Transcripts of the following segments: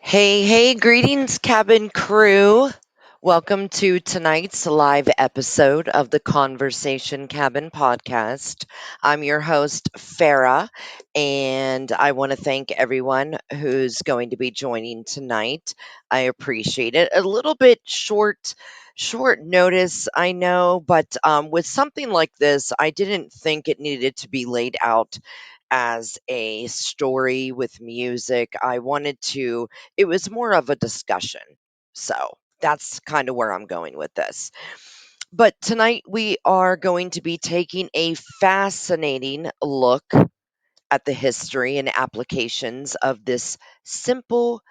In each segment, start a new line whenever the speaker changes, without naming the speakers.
Hey, greetings, cabin crew. Welcome to tonight's live episode of the Conversation Cabin podcast. I'm your host, Farah, and I want to thank everyone who's going to be joining tonight. I appreciate it. A little bit short notice, I know, but with something like this, I didn't think it needed to be laid out as a story with music. It was more of a discussion. So that's kind of where I'm going with this. But tonight we are going to be taking a fascinating look at the history and applications of this simple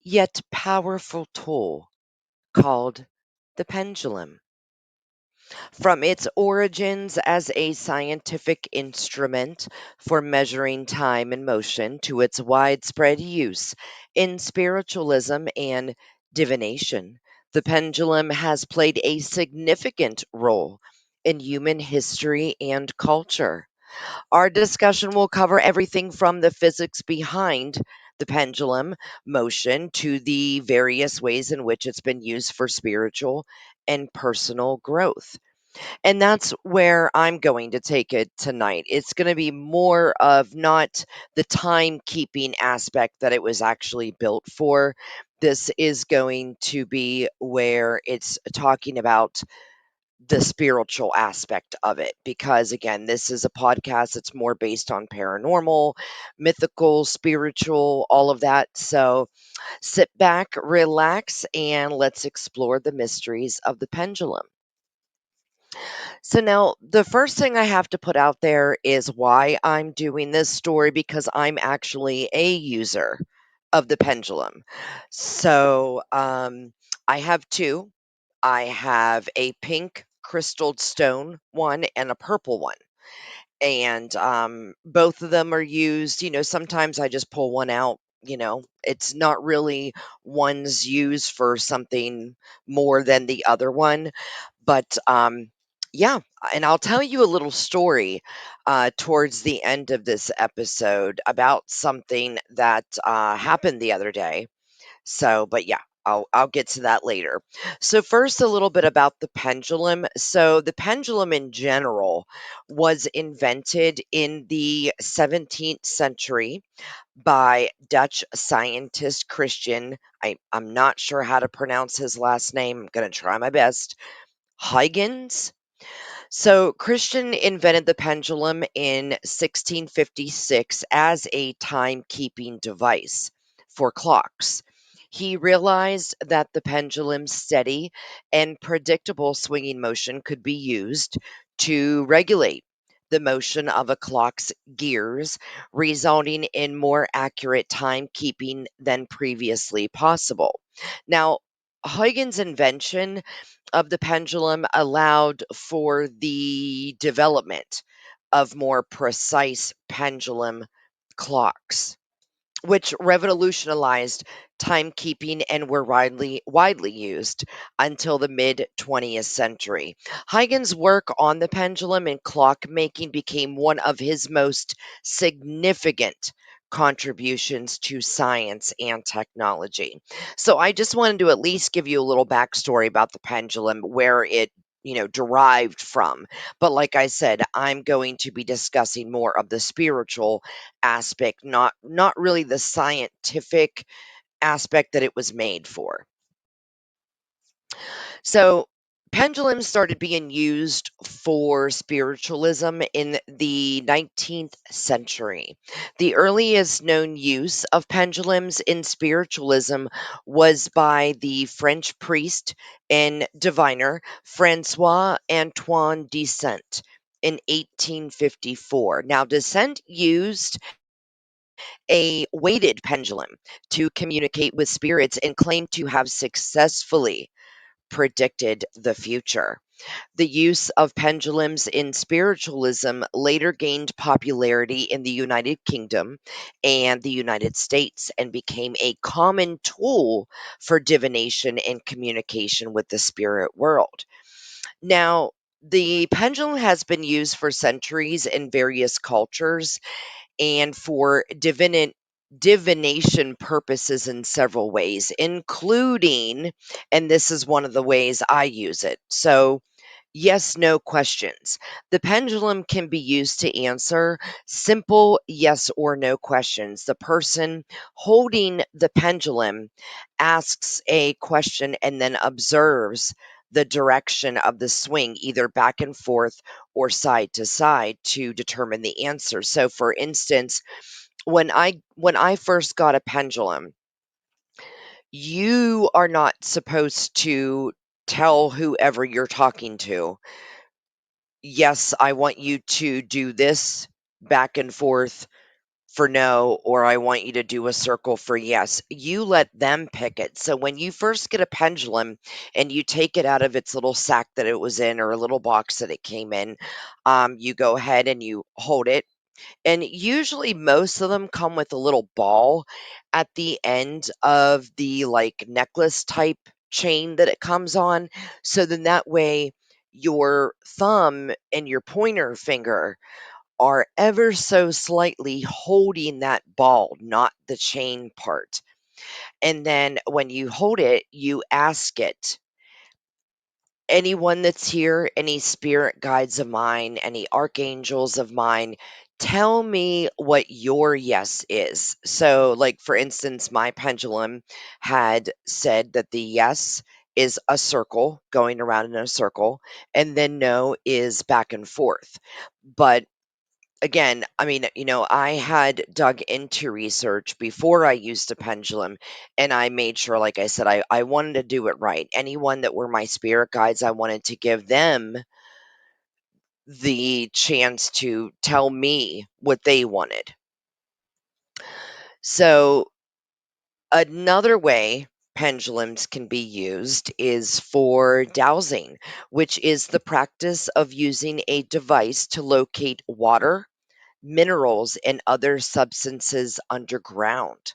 yet powerful tool called the pendulum. From its origins as a scientific instrument for measuring time and motion to its widespread use in spiritualism and divination, the pendulum has played a significant role in human history and culture. Our discussion will cover everything from the physics behind the pendulum motion to the various ways in which it's been used for spiritual and personal growth. And that's where I'm going to take it tonight. It's going to be more of not the timekeeping aspect that it was actually built for. This is going to be where it's talking about the spiritual aspect of it. Because again, this is a podcast that's more based on paranormal, mythical, spiritual, all of that. So sit back, relax, and let's explore the mysteries of the pendulum. So now the first thing I have to put out there is why I'm doing this story because I'm actually a user of the pendulum. So I have two. I have a pink crystalled stone one and a purple one. And both of them are used, sometimes I just pull one out. It's not really one's used for something more than the other one, but yeah, and I'll tell you a little story towards the end of this episode about something that happened the other day. So, but yeah, I'll get to that later. So first, a little bit about the pendulum. So the pendulum in general was invented in the 17th century by Dutch scientist Christian. I'm not sure how to pronounce his last name. I'm going to try my best. Huygens. So Christian invented the pendulum in 1656 as a timekeeping device for clocks. He realized that the pendulum's steady and predictable swinging motion could be used to regulate the motion of a clock's gears, resulting in more accurate timekeeping than previously possible. Now, Huygens' invention of the pendulum allowed for the development of more precise pendulum clocks, which revolutionized timekeeping and were widely used until the mid 20th century. Huygens' work on the pendulum and clock making became one of his most significant contributions to science and technology. So I just wanted to at least give you a little backstory about the pendulum, where it derived from. But like I said, I'm going to be discussing more of the spiritual aspect, not really the scientific aspect that it was made for. So pendulums started being used for spiritualism in the 19th century. The earliest known use of pendulums in spiritualism was by the French priest and diviner Francois Antoine de Saint in 1854. Now, de Saint used a weighted pendulum to communicate with spirits and claimed to have successfully predicted the future. The use of pendulums in spiritualism later gained popularity in the United Kingdom and the United States and became a common tool for divination and communication with the spirit world. Now, the pendulum has been used for centuries in various cultures and for divination purposes in several ways, including, and this is one of the ways I use it. So, yes, no questions. The pendulum can be used to answer simple yes or no questions. The person holding the pendulum asks a question and then observes the direction of the swing, either back and forth or side to side, to determine the answer. So, for instance, when I first got a pendulum, you are not supposed to tell whoever you're talking to, yes, I want you to do this back and forth for no, or I want you to do a circle for yes. You let them pick it. So when you first get a pendulum and you take it out of its little sack that it was in, or a little box that it came in, you go ahead and you hold it, and usually most of them come with a little ball at the end of the like necklace type chain that it comes on. So then that way your thumb and your pointer finger are ever so slightly holding that ball, not the chain part. And then when you hold it, you ask it, anyone that's here, any spirit guides of mine, any archangels of mine, tell me what your yes is. So, like for instance, my pendulum had said that the yes is a circle going around in a circle, and then no is back and forth. But again, I mean, I had dug into research before I used a pendulum, and I made sure, like I said, I wanted to do it right. Anyone that were my spirit guides, I wanted to give them the chance to tell me what they wanted. So, another way pendulums can be used is for dowsing, which is the practice of using a device to locate water, minerals, and other substances underground.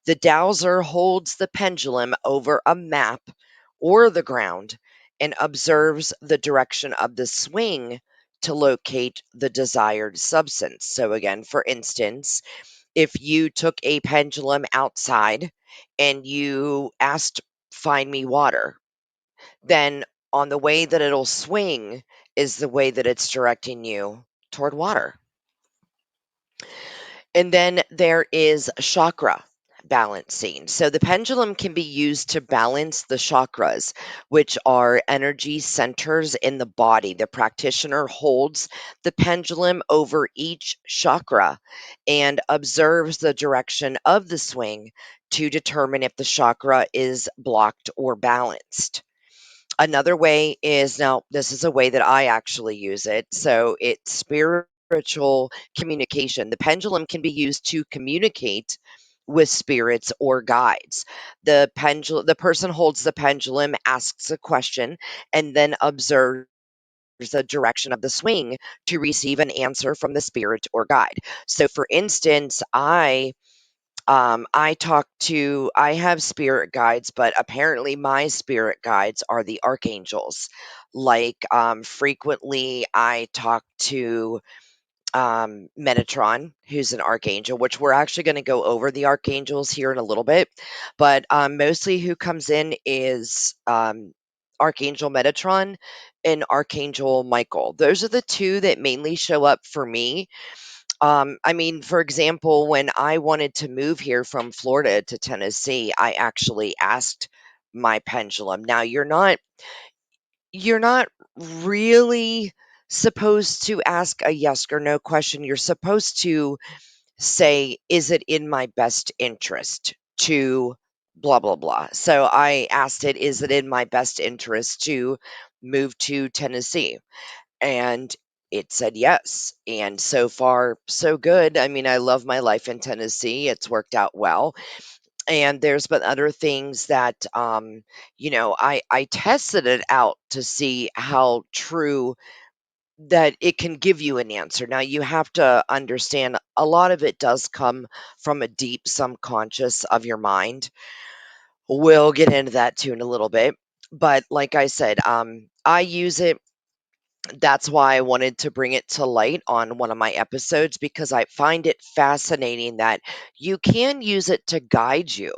The dowser holds the pendulum over a map or the ground and observes the direction of the swing to locate the desired substance. So, again, for instance, if you took a pendulum outside and you asked, find me water, then on the way that it'll swing is the way that it's directing you toward water. And then there is chakra balancing. So the pendulum can be used to balance the chakras, which are energy centers in the body. The practitioner holds the pendulum over each chakra and observes the direction of the swing to determine if the chakra is blocked or balanced. Another way is, now this is a way that I actually use it. So it's spiritual communication. The pendulum can be used to communicate with spirits or guides. The person holds the pendulum, asks a question, and then observes the direction of the swing to receive an answer from the spirit or guide. So for instance, I have spirit guides, but apparently my spirit guides are the archangels. Like, frequently I talk to Metatron, who's an archangel, which we're actually going to go over the archangels here in a little bit. But mostly who comes in is Archangel Metatron and Archangel Michael. Those are the two that mainly show up for me. I mean, for example, when I wanted to move here from Florida to Tennessee, I actually asked my pendulum. Now, you're not really supposed to ask a yes or no question. You're supposed to say, is it in my best interest to blah blah blah. So I asked it, is it in my best interest to move to Tennessee? And it said yes. And so far, so good. I mean, I love my life in Tennessee. It's worked out well. And there's been other things that, I tested it out to see how true that it can give you an answer. Now, you have to understand a lot of it does come from a deep subconscious of your mind. We'll get into that too in a little bit. But like I said, I use it That's why I wanted to bring it to light on one of my episodes because I find it fascinating that you can use it to guide you.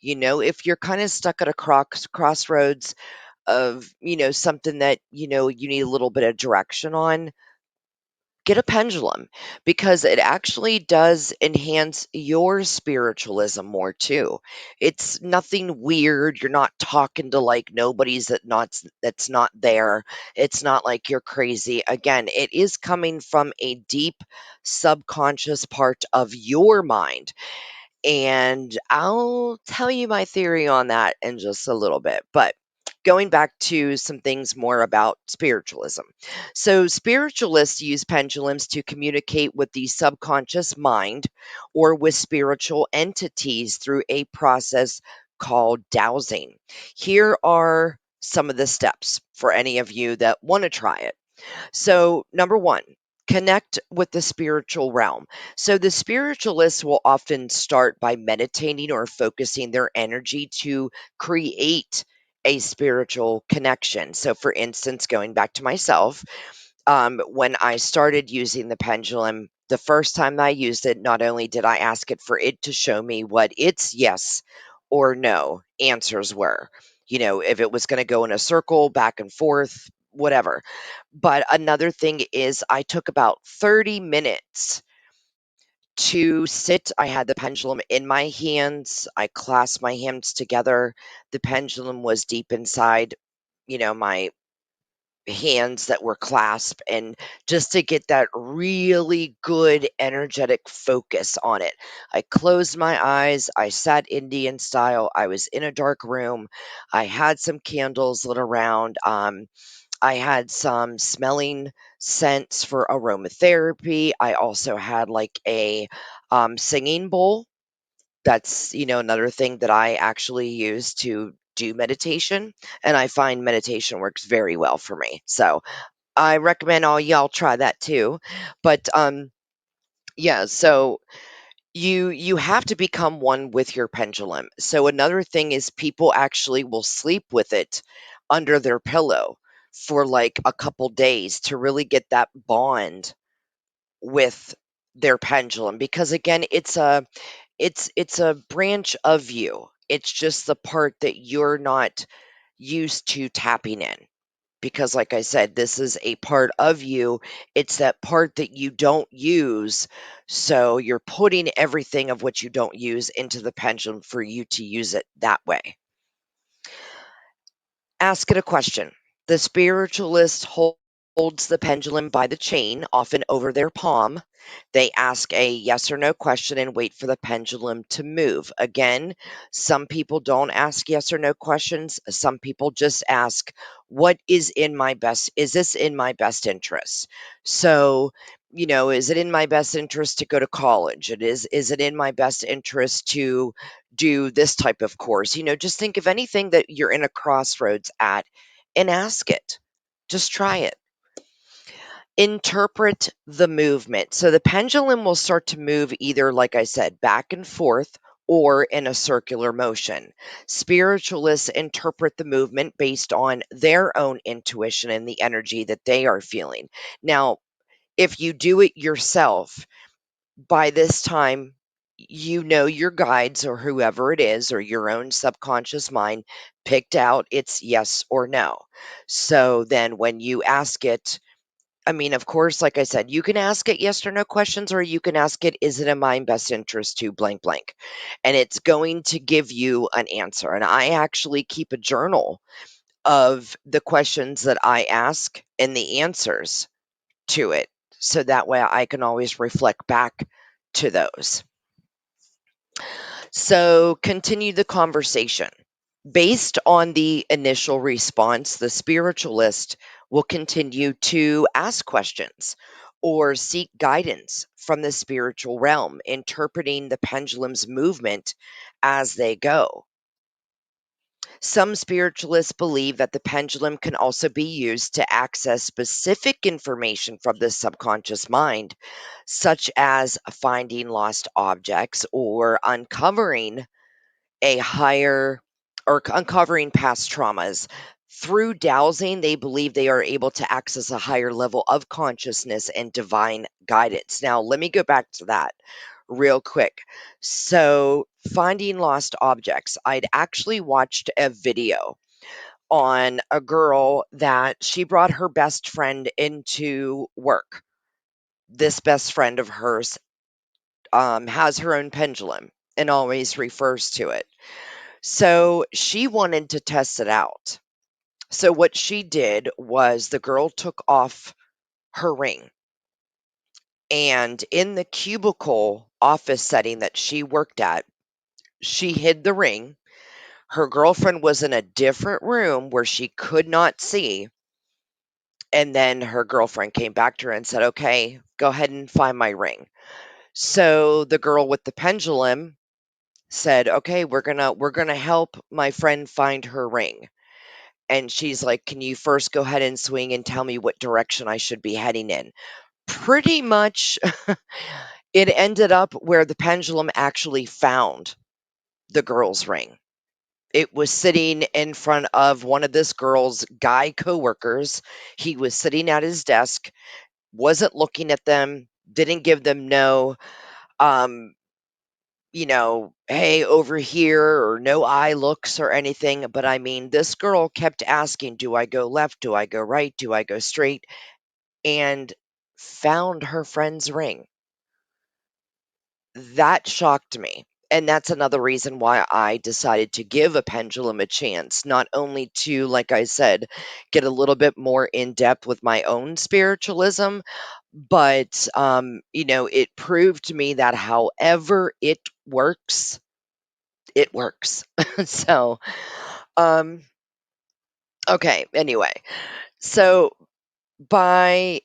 If you're kind of stuck at a crossroads of, something that, you need a little bit of direction on, get a pendulum because it actually does enhance your spiritualism more too. It's nothing weird. You're not talking to like nobody's that's not there. It's not like you're crazy. Again, it is coming from a deep subconscious part of your mind, and I'll tell you my theory on that in just a little bit. But going back to some things more about spiritualism. So, spiritualists use pendulums to communicate with the subconscious mind or with spiritual entities through a process called dowsing. Here are some of the steps for any of you that want to try it. So, number one, connect with the spiritual realm. So, the spiritualists will often start by meditating or focusing their energy to create a spiritual connection. So, for instance, going back to myself, when I started using the pendulum, the first time I used it, not only did I ask it for it to show me what its yes or no answers were, if it was going to go in a circle, back and forth, whatever. But another thing is, I took about 30 minutes to sit. I had the pendulum in my hands. I clasped my hands together. The pendulum was deep inside, my hands that were clasped, and just to get that really good energetic focus on it. I closed my eyes, I sat Indian style, I was in a dark room, I had some candles lit around, I had some smelling scents for aromatherapy. I also had like a singing bowl. That's, another thing that I actually use to do meditation, and I find meditation works very well for me. So, I recommend all y'all try that too. But yeah, so you have to become one with your pendulum. So another thing is people actually will sleep with it under their pillow for like a couple days to really get that bond with their pendulum, because again, it's a branch of you. It's just the part that you're not used to tapping in, because like I said, this is a part of you. It's that part that you don't use. So you're putting everything of what you don't use into the pendulum for you to use it that way. Ask it a question. The spiritualist holds the pendulum by the chain, often over their palm. They ask a yes or no question and wait for the pendulum to move. Again, some people don't ask yes or no questions. Some people just ask, is this in my best interest? So, is it in my best interest to go to college? Is it in my best interest to do this type of course? Just think of anything that you're in a crossroads at and ask it. Just try it. Interpret the movement. So the pendulum will start to move either, like I said, back and forth or in a circular motion. Spiritualists interpret the movement based on their own intuition and the energy that they are feeling. Now, if you do it yourself, by this time, your guides or whoever it is, or your own subconscious mind picked out its yes or no. So then when you ask it, I mean, of course, like I said, you can ask it yes or no questions, or you can ask it, is it in my best interest to blank blank? And it's going to give you an answer. And I actually keep a journal of the questions that I ask and the answers to it. So that way I can always reflect back to those. So continue the conversation. Based on the initial response, the spiritualist will continue to ask questions or seek guidance from the spiritual realm, interpreting the pendulum's movement as they go. Some spiritualists believe that the pendulum can also be used to access specific information from the subconscious mind, such as finding lost objects or uncovering a higher or uncovering past traumas. Through dowsing, they believe they are able to access a higher level of consciousness and divine guidance. Now, let me go back to that real quick. So, finding lost objects, I'd actually watched a video on a girl that she brought her best friend into work. This best friend of hers has her own pendulum and always refers to it. So she wanted to test it out. So what she did was the girl took off her ring, and in the cubicle office setting that she worked at, she hid the ring. Her girlfriend was in a different room where she could not see. And then her girlfriend came back to her and said, "Okay, go ahead and find my ring." So the girl with the pendulum said, "Okay, we're going to help my friend find her ring." And she's like, "Can you first go ahead and swing and tell me what direction I should be heading in?" Pretty much it ended up where the pendulum actually found the girl's ring. It was sitting in front of one of this girl's guy coworkers. He was sitting at his desk, wasn't looking at them, didn't give them no um hey, over here, or no eye looks or anything. But I mean, this girl kept asking, "Do I go left? Do I go right? Do I go straight?" And found her friend's ring. That shocked me. And that's another reason why I decided to give a pendulum a chance, not only to, like I said, get a little bit more in depth with my own spiritualism, but it proved to me that however it works. So, um, okay, anyway. So, by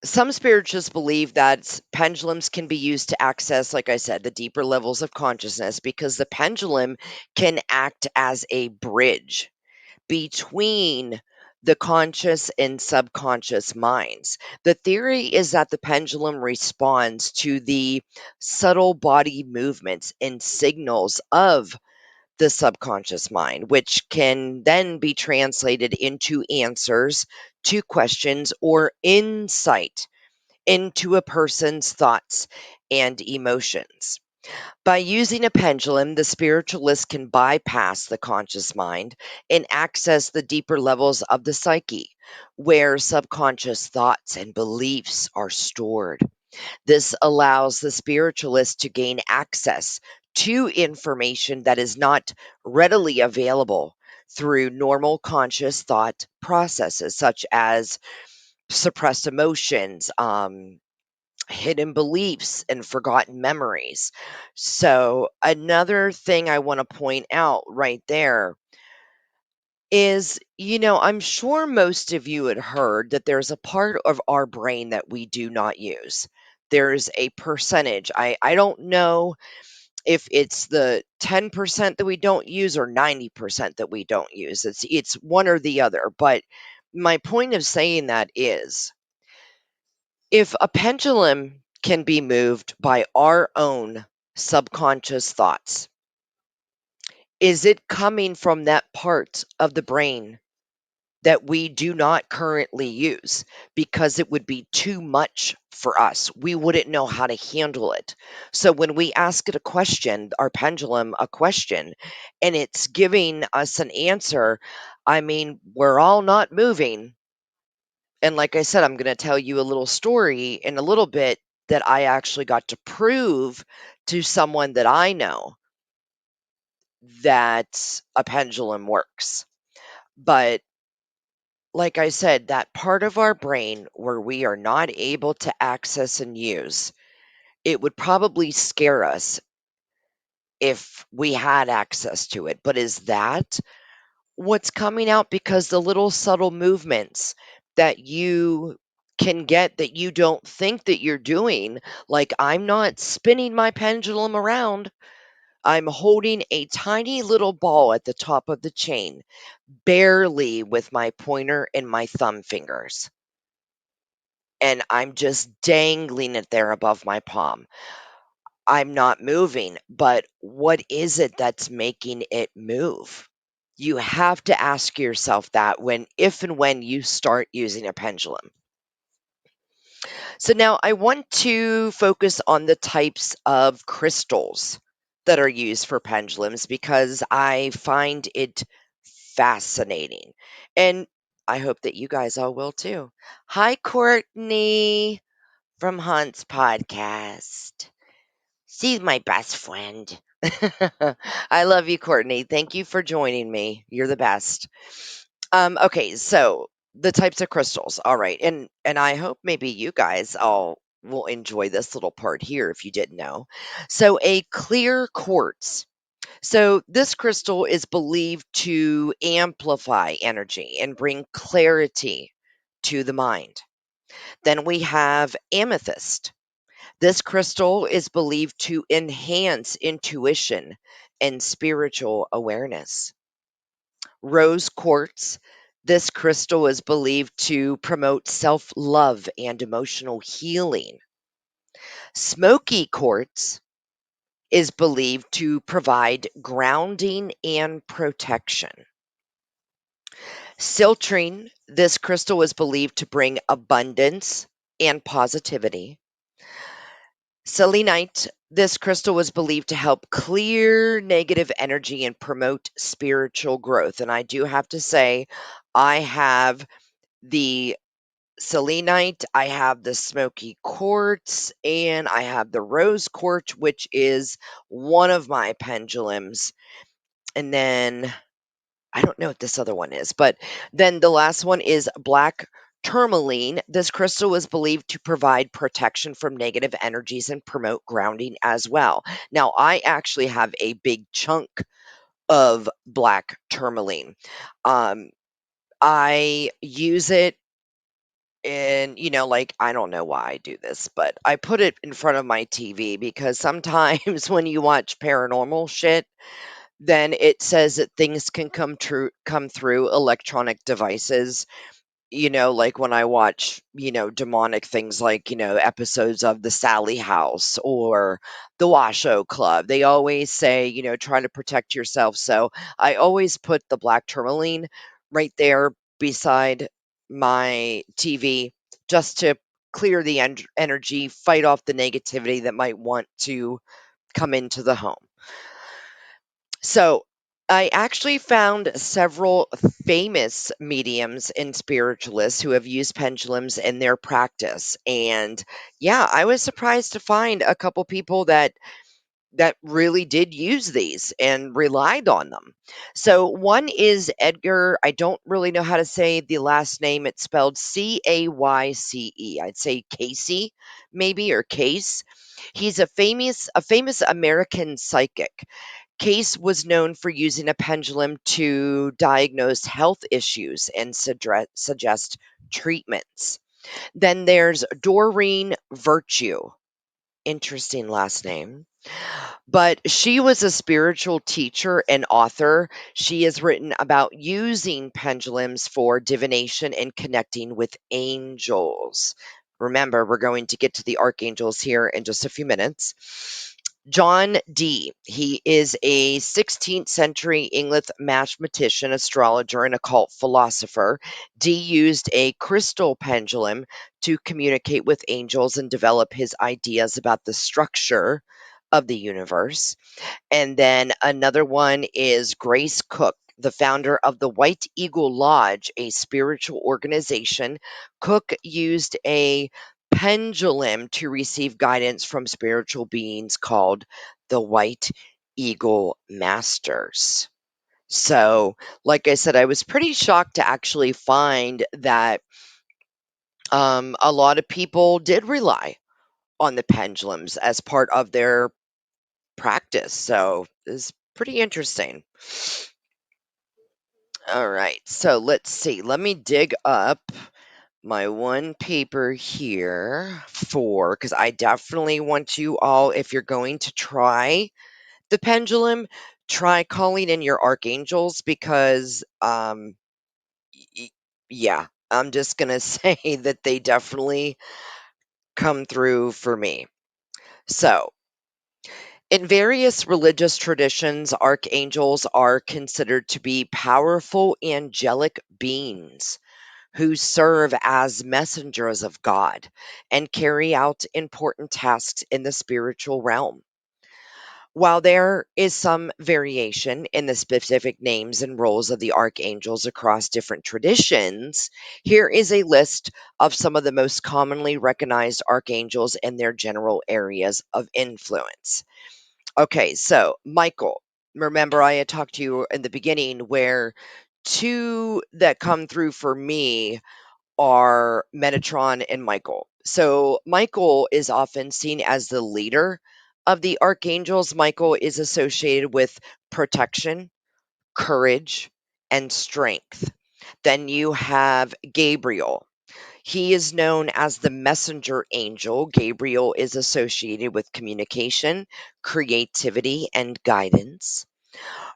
some spiritualists believe that pendulums can be used to access, like I said, the deeper levels of consciousness because the pendulum can act as a bridge between the conscious and subconscious minds. The theory is that the pendulum responds to the subtle body movements and signals of the subconscious mind, which can then be translated into answers to questions or insight into a person's thoughts and emotions. By using a pendulum, the spiritualist can bypass the conscious mind and access the deeper levels of the psyche, where subconscious thoughts and beliefs are stored. This allows the spiritualist to gain access to information that is not readily available through normal conscious thought processes, such as suppressed emotions, hidden beliefs, and forgotten memories. So, another thing I want to point out right there is, I'm sure most of you had heard that there's a part of our brain that we do not use. There's a percentage. I don't know if it's the 10% that we don't use or 90% that we don't use. It's one or the other. But my point of saying that is, if a pendulum can be moved by our own subconscious thoughts, is it coming from that part of the brain that we do not currently use because it would be too much for us? We wouldn't know how to handle it. So when we ask it a question, our pendulum a question, and it's giving us an answer, I mean, we're all not moving. And like I said, I'm going to tell you a little story in a little bit that I actually got to prove to someone that I know that a pendulum works. But like I said, that part of our brain where we are not able to access and use, it would probably scare us if we had access to it. But is that what's coming out? Because the little subtle movements that you can get that you don't think that you're doing, like I'm not spinning my pendulum around, I'm holding a tiny little ball at the top of the chain, barely with my pointer and my thumb fingers. And I'm just dangling it there above my palm. I'm not moving, but what is it that's making it move? You have to ask yourself that if and when you start using a pendulum. So now I want to focus on the types of crystals that are used for pendulums because I find it fascinating. And I hope that you guys all will too. Hi, Courtney from Hunt's podcast. She's my best friend. I love you, Courtney. Thank you for joining me. You're the best. Okay, so the types of crystals. All right. And I hope maybe you guys all will enjoy this little part here if you didn't know. So a clear quartz. So this crystal is believed to amplify energy and bring clarity to the mind. Then we have amethyst. This crystal is believed to enhance intuition and spiritual awareness. Rose quartz. This crystal is believed to promote self love and emotional healing. Smoky quartz is believed to provide grounding and protection. Citrine, this crystal is believed to bring abundance and positivity. Selenite, this crystal was believed to help clear negative energy and promote spiritual growth. And I do have to say, I have the selenite, I have the smoky quartz, and I have the rose quartz, which is one of my pendulums. And then I don't know what this other one is, but then the last one is black tourmaline. This crystal is believed to provide protection from negative energies and promote grounding as well. Now, I actually have a big chunk of black tourmaline. Um, I use it and, like, I don't know why I do this, but I put it in front of my TV because sometimes when you watch paranormal shit, then it says that things can come through electronic devices. Like when I watch, demonic things like, episodes of the Sally House or the Washoe Club. They always say, try to protect yourself. So I always put the black tourmaline right there beside my TV just to clear the energy, fight off the negativity that might want to come into the home. So, I actually found several famous mediums and spiritualists who have used pendulums in their practice. And yeah, I was surprised to find a couple people that really did use these and relied on them. So one is Edgar. I don't really know how to say the last name. It's spelled Cayce. I'd say Casey, maybe, or Case. He's a famous American psychic. Case was known for using a pendulum to diagnose health issues and suggest treatments. Then there's Doreen Virtue. Interesting last name. But she was a spiritual teacher and author. She has written about using pendulums for divination and connecting with angels. Remember, we're going to get to the archangels here in just a few minutes. John Dee. He is a 16th century English mathematician, astrologer, and occult philosopher. Dee used a crystal pendulum to communicate with angels and develop his ideas about the structure of the universe. And then another one is Grace Cook, the founder of the White Eagle Lodge, a spiritual organization. Cook used a pendulum to receive guidance from spiritual beings called the White Eagle Masters. So, like I said, I was pretty shocked to actually find that a lot of people did rely on the pendulums as part of their practice. So it's pretty interesting. All right. So let's see. Let me dig up my one paper here because I definitely want you all, if you're going to try the pendulum, try calling in your archangels because, y- yeah, I'm just going to say that they definitely come through for me. So, In various religious traditions, archangels are considered to be powerful angelic beings who serve as messengers of God and carry out important tasks in the spiritual realm. While there is some variation in the specific names and roles of the archangels across different traditions, here is a list of some of the most commonly recognized archangels and their general areas of influence. Okay, so Michael, remember I had talked to you in the beginning where two that come through for me are Metatron and Michael. So Michael is often seen as the leader of the archangels. Michael is associated with protection, courage, and strength. Then you have Gabriel. He is known as the messenger angel. Gabriel is associated with communication, creativity, and guidance.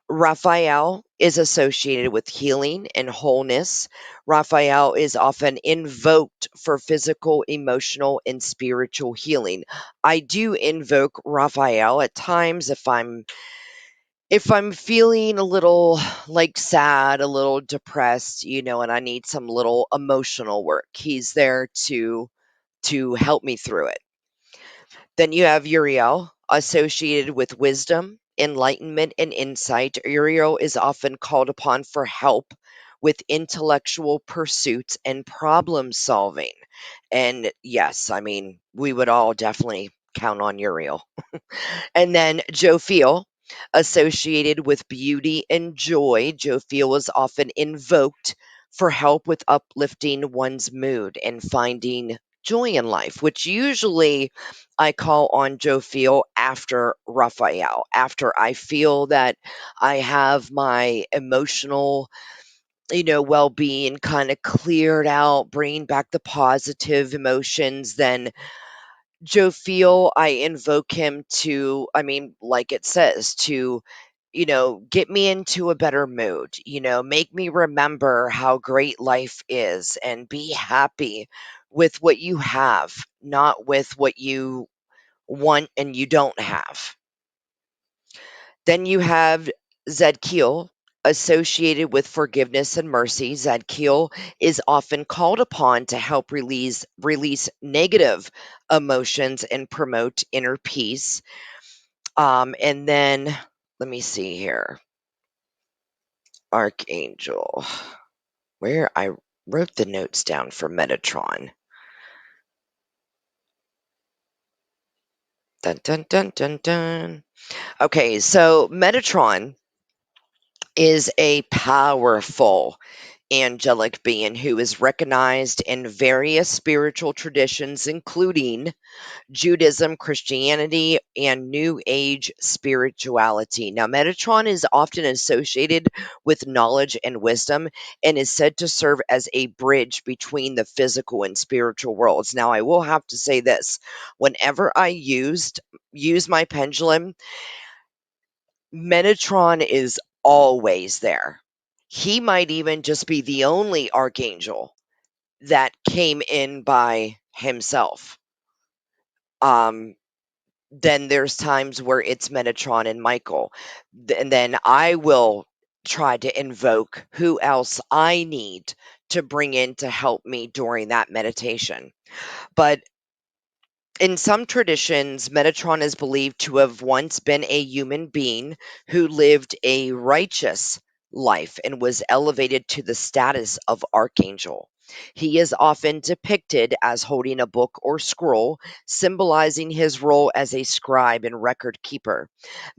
Raphael is associated with healing and wholeness. Raphael is often invoked for physical, emotional, and spiritual healing. I do invoke Raphael at times if I'm feeling a little like sad, a little depressed, and I need some little emotional work. He's there to help me through it. Then you have Uriel, associated with wisdom, enlightenment, and insight. Uriel is often called upon for help with intellectual pursuits and problem solving. And yes, I mean, we would all definitely count on Uriel. And then Jophiel, associated with beauty and joy. Jophiel is often invoked for help with uplifting one's mood and finding joy in life, which usually I call on Jophiel after Raphael, after I feel that I have my emotional well-being kind of cleared out, bringing back the positive emotions. Then Jophiel, I invoke him to, I mean, like it says, to, get me into a better mood, make me remember how great life is and be happy with what you have, not with what you want and you don't have. Then you have Zadkiel, associated with forgiveness and mercy. Zadkiel is often called upon to help release negative emotions and promote inner peace. And then let me see here. Archangel. Where I wrote the notes down for Metatron. Dun dun dun dun dun. Okay, so Metatron is a powerful angelic being who is recognized in various spiritual traditions, including Judaism, Christianity, and New Age spirituality. Now, Metatron is often associated with knowledge and wisdom and is said to serve as a bridge between the physical and spiritual worlds. Now, I will have to say this: whenever I use my pendulum, Metatron is always there. He might even just be the only archangel that came in by himself. Um, then there's times where it's Metatron and Michael. And then I will try to invoke who else I need to bring in to help me during that meditation. But in some traditions, Metatron is believed to have once been a human being who lived a righteous life and was elevated to the status of archangel. He is often depicted as holding a book or scroll, symbolizing his role as a scribe and record keeper.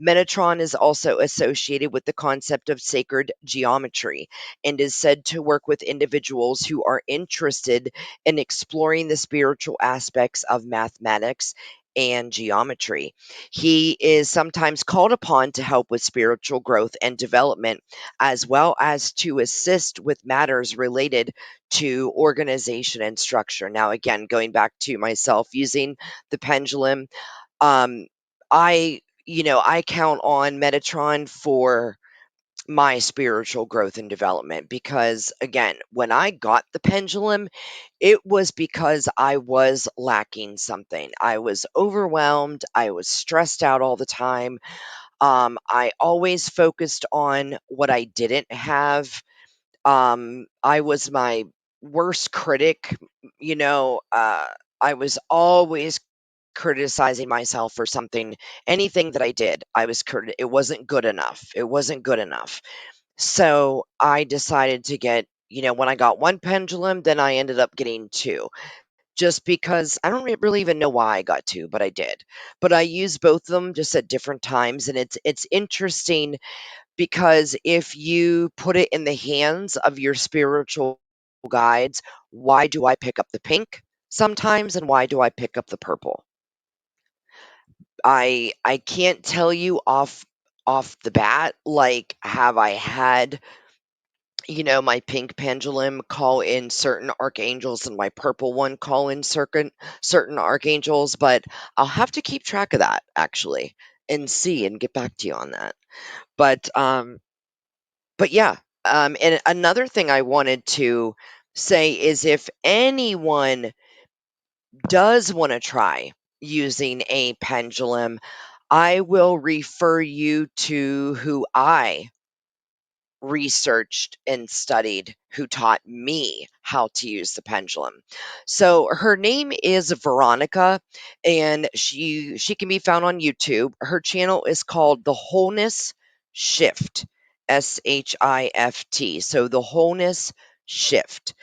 Metatron is also associated with the concept of sacred geometry and is said to work with individuals who are interested in exploring the spiritual aspects of mathematics and geometry. He is sometimes called upon to help with spiritual growth and development, as well as to assist with matters related to organization and structure. Now, again, going back to myself using the pendulum, um, I count on Metatron for my spiritual growth and development because, again, when I got the pendulum, it was because I was lacking something. I was overwhelmed. I was stressed out all the time. I always focused on what I didn't have. I was my worst critic. You know, I was always criticizing myself for something, anything that I did. It wasn't good enough. It wasn't good enough. So I decided to get, when I got one pendulum, then I ended up getting two, just because I don't really even know why I got two, but I did. But I used both of them just at different times, and it's interesting because if you put it in the hands of your spiritual guides, why do I pick up the pink sometimes and why do I pick up the purple? I can't tell you off the bat, like, have I had, my pink pendulum call in certain archangels and my purple one call in certain archangels, but I'll have to keep track of that actually and see and get back to you on that. But yeah, and another thing I wanted to say is if anyone does want to try using a pendulum, I will refer you to who I researched and studied, who taught me how to use the pendulum. So her name is Veronica, and she can be found on YouTube. Her channel is called The Wholeness Shift. SHIFT. So the Wholeness Shift.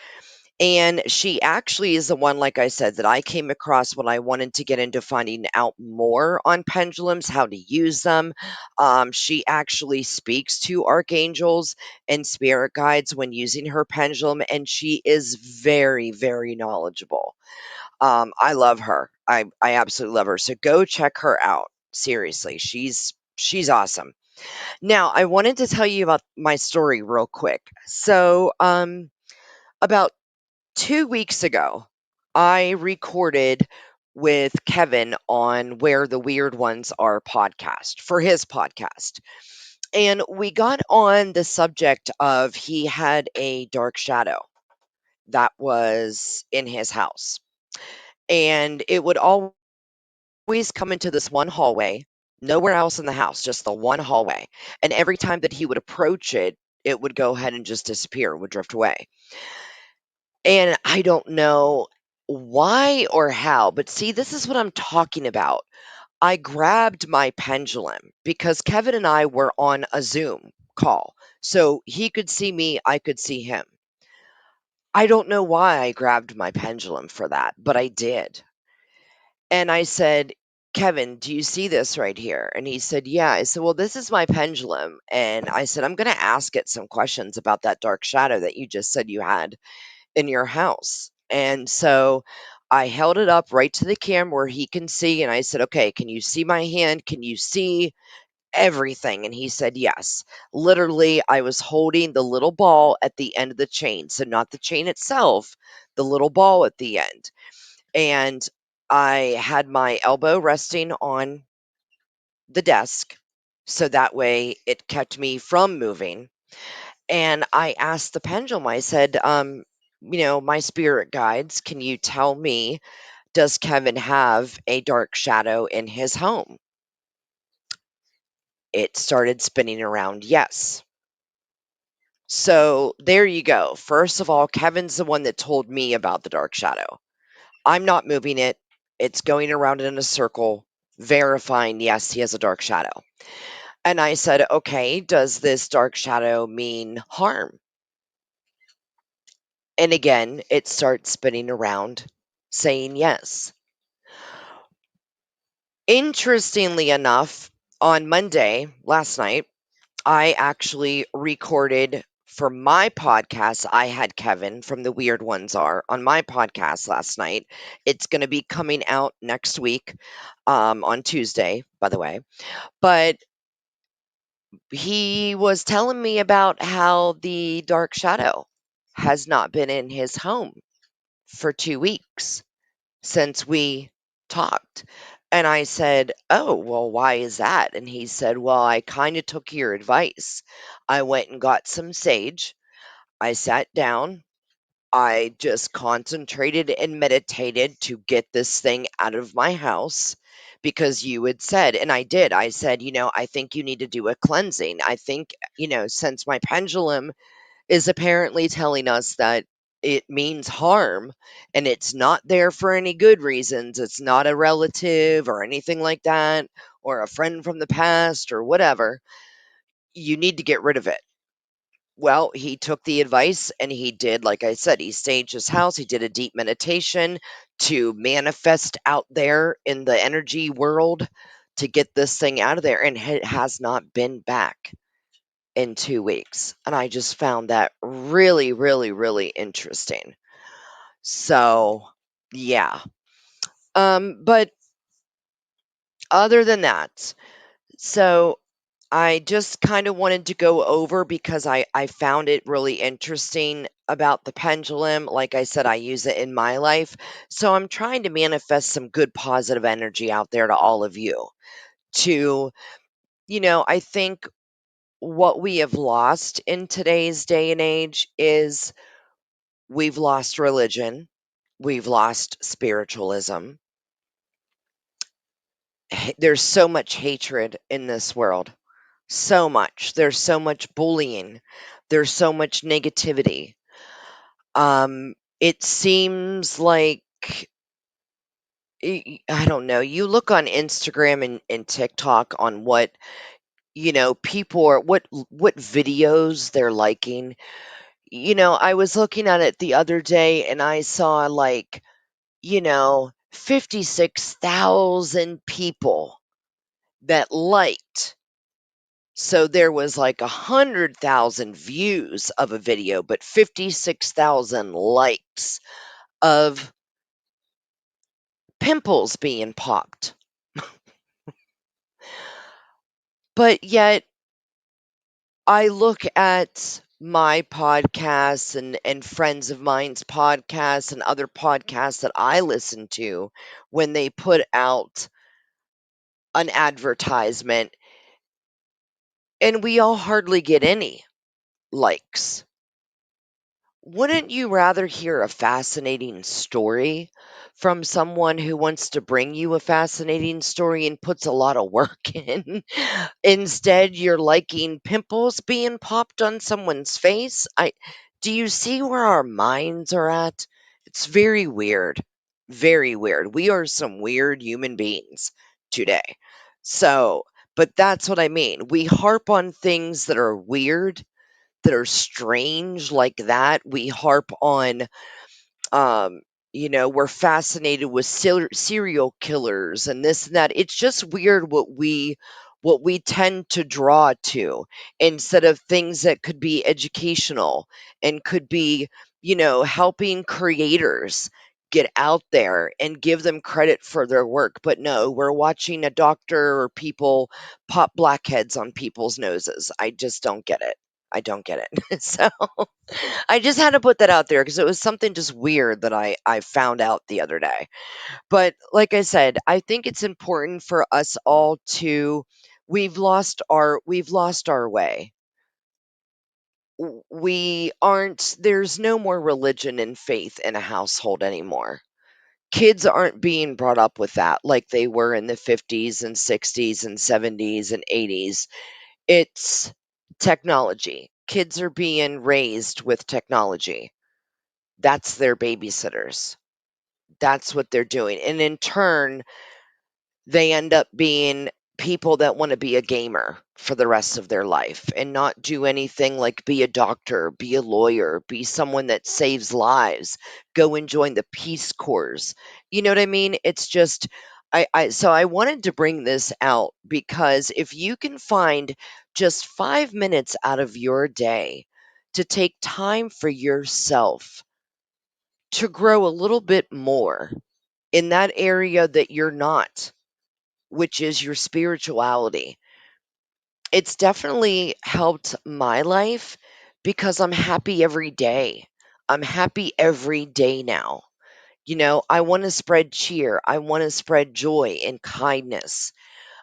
And she actually is the one, like I said, that I came across when I wanted to get into finding out more on pendulums, how to use them. She actually speaks to archangels and spirit guides when using her pendulum, and she is very, very knowledgeable. I love her. I absolutely love her. So go check her out. Seriously, she's awesome. Now, I wanted to tell you about my story real quick. So, about 2 weeks ago, I recorded with Kevin on Where the Weird Ones Are podcast for his podcast. And we got on the subject of he had a dark shadow that was in his house. And it would always come into this one hallway, nowhere else in the house, just the one hallway. And every time that he would approach it, it would go ahead and just disappear, would drift away. And I don't know why or how, but see, this is what I'm talking about. I grabbed my pendulum because Kevin and I were on a Zoom call. So he could see me, I could see him. I don't know why I grabbed my pendulum for that, but I did. And I said, Kevin, do you see this right here? And he said, yeah. I said, well, this is my pendulum. And I said, I'm going to ask it some questions about that dark shadow that you just said you had in your house. And so I held it up right to the camera where he can see. And I said, okay, can you see my hand? Can you see everything? And he said, yes. Literally, I was holding the little ball at the end of the chain. So, not the chain itself, the little ball at the end. And I had my elbow resting on the desk. So that way it kept me from moving. And I asked the pendulum, I said, my spirit guides, can you tell me, does Kevin have a dark shadow in his home? It started spinning around, yes. So there you go. First of all, Kevin's the one that told me about the dark shadow. I'm not moving it. It's going around in a circle, verifying, yes, he has a dark shadow. And I said, okay, does this dark shadow mean harm? And again, it starts spinning around, saying yes. Interestingly enough, on Monday, last night, I actually recorded for my podcast. I had Kevin from The Weird Ones Are on my podcast last night. It's going to be coming out next week, on Tuesday, by the way. But he was telling me about how the dark shadow has not been in his home for 2 weeks since we talked. And I said, "Oh, well, why is that?" And he said, "Well, I kind of took your advice. I went and got some sage. I sat down. I just concentrated and meditated to get this thing out of my house because you had said, and I did. I said, I think you need to do a cleansing. I think, since my pendulum is apparently telling us that it means harm and it's not there for any good reasons. It's not a relative or anything like that, or a friend from the past or whatever. You need to get rid of it. Well, he took the advice and he did, like I said, he staged his house. He did a deep meditation to manifest out there in the energy world to get this thing out of there. And it has not been back in 2 weeks. And I just found that really, really, really interesting. So, yeah. But other than that, so I just kind of wanted to go over because I found it really interesting about the pendulum. Like I said, I use it in my life. So I'm trying to manifest some good positive energy out there to all of you. To, I think what we have lost in today's day and age is we've lost religion, we've lost spiritualism. There's so much hatred in this world. So much. There's so much bullying. There's so much negativity. It seems like I don't know. You look on Instagram and TikTok on what people are what videos they're liking. I was looking at it the other day and I saw 56,000 people that liked. So there was like 100,000 views of a video, but 56,000 likes of pimples being popped. But yet I look at my podcasts and friends of mine's podcasts and other podcasts that I listen to when they put out an advertisement, and we all hardly get any likes. Wouldn't you rather hear a fascinating story from someone who wants to bring you a fascinating story and puts a lot of work in? Instead, you're liking pimples being popped on someone's face. Do you see where our minds are at? It's very weird. Very weird. We are some weird human beings today. So, but that's what I mean. We harp on things that are weird, that are strange like that. We harp on, um, we're fascinated with serial killers and this and that. It's just weird what we tend to draw to instead of things that could be educational and could be, helping creators get out there and give them credit for their work. But no, we're watching a doctor or people pop blackheads on people's noses. I just don't get it. I don't get it. So I just had to put that out there because it was something just weird that I found out the other day. But like I said, I think it's important for us all to we've lost our way. We aren't There's no more religion and faith in a household anymore. Kids aren't being brought up with that like they were in the 50s and 60s and 70s and 80s. It's technology. Kids are being raised with technology. That's their babysitters. That's what they're doing. And in turn, they end up being people that want to be a gamer for the rest of their life and not do anything like be a doctor, be a lawyer, be someone that saves lives, go and join the Peace Corps. You know what I mean? It's just so I wanted to bring this out because if you can find just 5 minutes out of your day to take time for yourself to grow a little bit more in that area that you're not, which is your spirituality. It's definitely helped my life because I'm happy every day. I'm happy every day now. I want to spread cheer. I want to spread joy and kindness.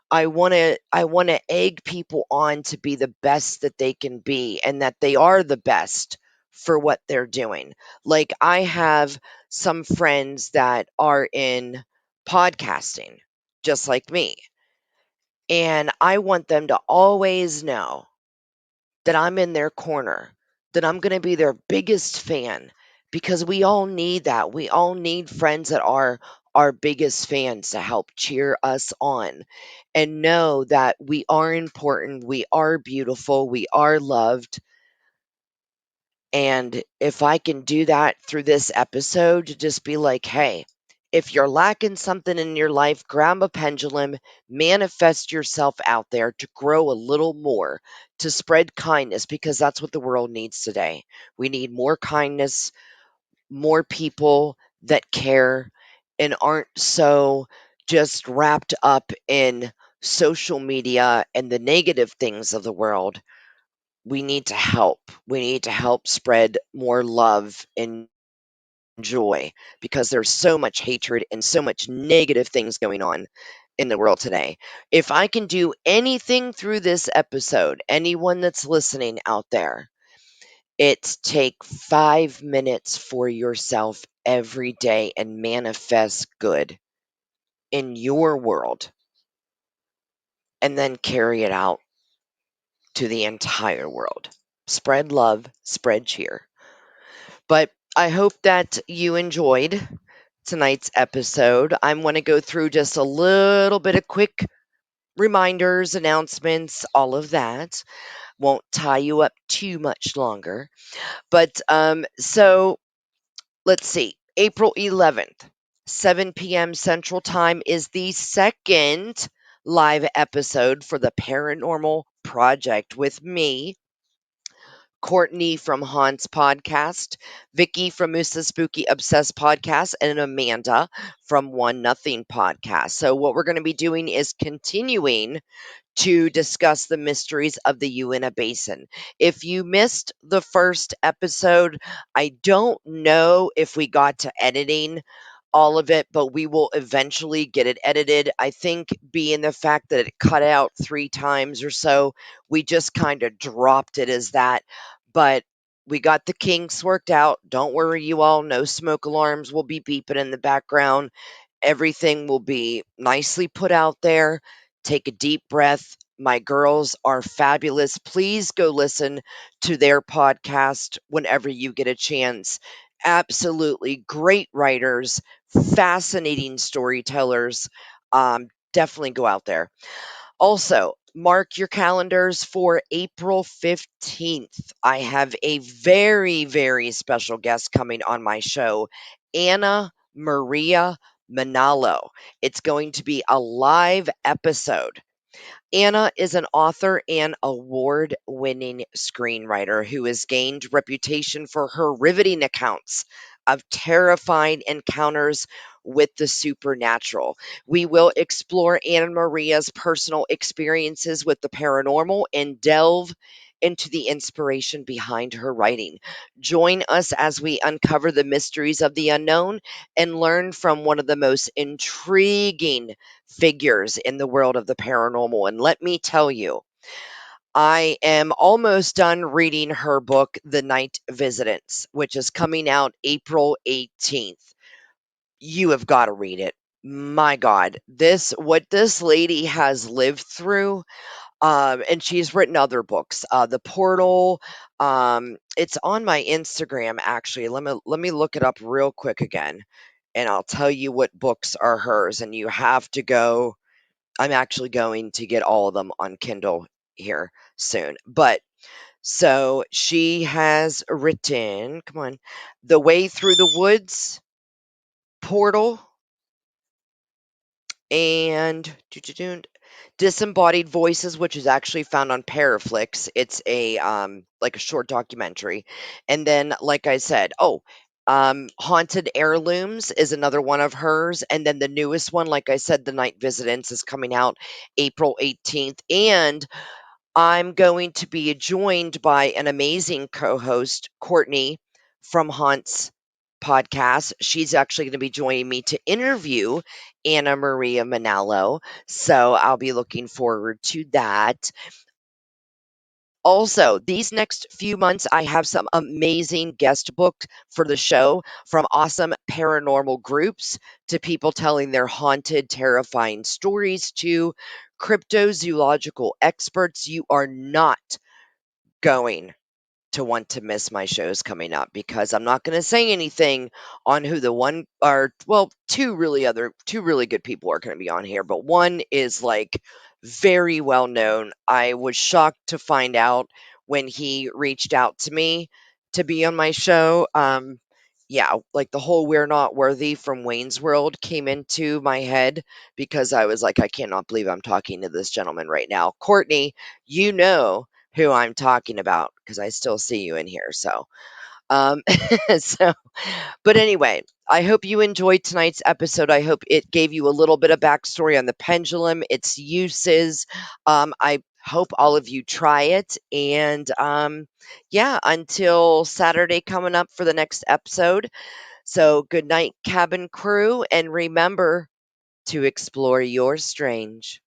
I want to egg people on to be the best that they can be and that they are the best for what they're doing. Like I have some friends that are in podcasting just like me, and I want them to always know that I'm in their corner, that I'm going to be their biggest fan, because we all need that. We all need friends that are our biggest fans to help cheer us on and know that we are important, we are beautiful, we are loved. And if I can do that through this episode, to just be like, hey, if you're lacking something in your life, grab a pendulum, manifest yourself out there to grow a little more, to spread kindness, because that's what the world needs today. We need more kindness, more people that care and aren't so just wrapped up in social media and the negative things of the world. We need to help. We need to help spread more love and joy, because there's so much hatred and so much negative things going on in the world today. If I can do anything through this episode, anyone that's listening out there, it's take 5 minutes for yourself every day and manifest good in your world, and then carry it out to the entire world. Spread love, spread cheer. But I hope that you enjoyed tonight's episode. I'm going to go through just a little bit of quick reminders, announcements, all of that. Won't tie you up too much longer. But so let's see. April 11th, 7 p.m. Central Time is the second live episode for the Paranormal Project with me, Courtney from Haun's podcast, Vicky from Musa Spooky Obsessed podcast, and Amanda from One Nothing podcast. So, what we're going to be doing is continuing to discuss the mysteries of the Uinta Basin. If you missed the first episode, I don't know if we got to editing all of it, but we will eventually get it edited. I think, being the fact that it cut out 3 times or so, we just kind of dropped it as that. But we got the kinks worked out. Don't worry, you all. No smoke alarms will be beeping in the background. Everything will be nicely put out there. Take a deep breath. My girls are fabulous. Please go listen to their podcast whenever you get a chance. Absolutely great writers, fascinating storytellers. Definitely go out there. Also, mark your calendars for April 15th. I have a very, very special guest coming on my show, Anna Maria Manalo. It's going to be a live episode. Anna is an author and award winning screenwriter who has gained reputation for her riveting accounts of terrifying encounters with the supernatural. We will explore Anna Maria's personal experiences with the paranormal and delve into the inspiration behind her writing. Join us as we uncover the mysteries of the unknown and learn from one of the most intriguing figures in the world of the paranormal. And let me tell you, I am almost done reading her book, The Night Visitants, which is coming out April 18th. You have got to read it. My God, what this lady has lived through, and she's written other books. The Portal. It's on my Instagram actually. Let me look it up real quick again, and I'll tell you what books are hers. And you have to go. I'm actually going to get all of them on Kindle here soon. But so she has written, come on, The Way Through the Woods, Portal, and Disembodied Voices, which is actually found on Paraflix. It's a like a short documentary. And then, like I said, Haunted Heirlooms is another one of hers. And then the newest one, like I said, The Night Visitants, is coming out April 18th. And I'm going to be joined by an amazing co-host, Courtney from Haunt's podcast. She's actually going to be joining me to interview Anna Maria Manalo. So I'll be looking forward to that. Also, these next few months, I have some amazing guest booked for the show, from awesome paranormal groups to people telling their haunted, terrifying stories to cryptozoological experts. You are not going to want to miss my shows coming up, because I'm not going to say anything on who the one or, well, two really good people are going to be on here, but one is like very well known. I was shocked to find out when he reached out to me to be on my show. Yeah, like the whole "We're Not Worthy" from Wayne's World came into my head, because I was like, I cannot believe I'm talking to this gentleman right now. Courtney, you know who I'm talking about, because I still see you in here. So, um, so, but anyway, I hope you enjoyed tonight's episode. I hope it gave you a little bit of backstory on the pendulum, its uses. I hope all of you try it. And yeah, until Saturday coming up for the next episode. So, good night, cabin crew. And remember to explore your strange.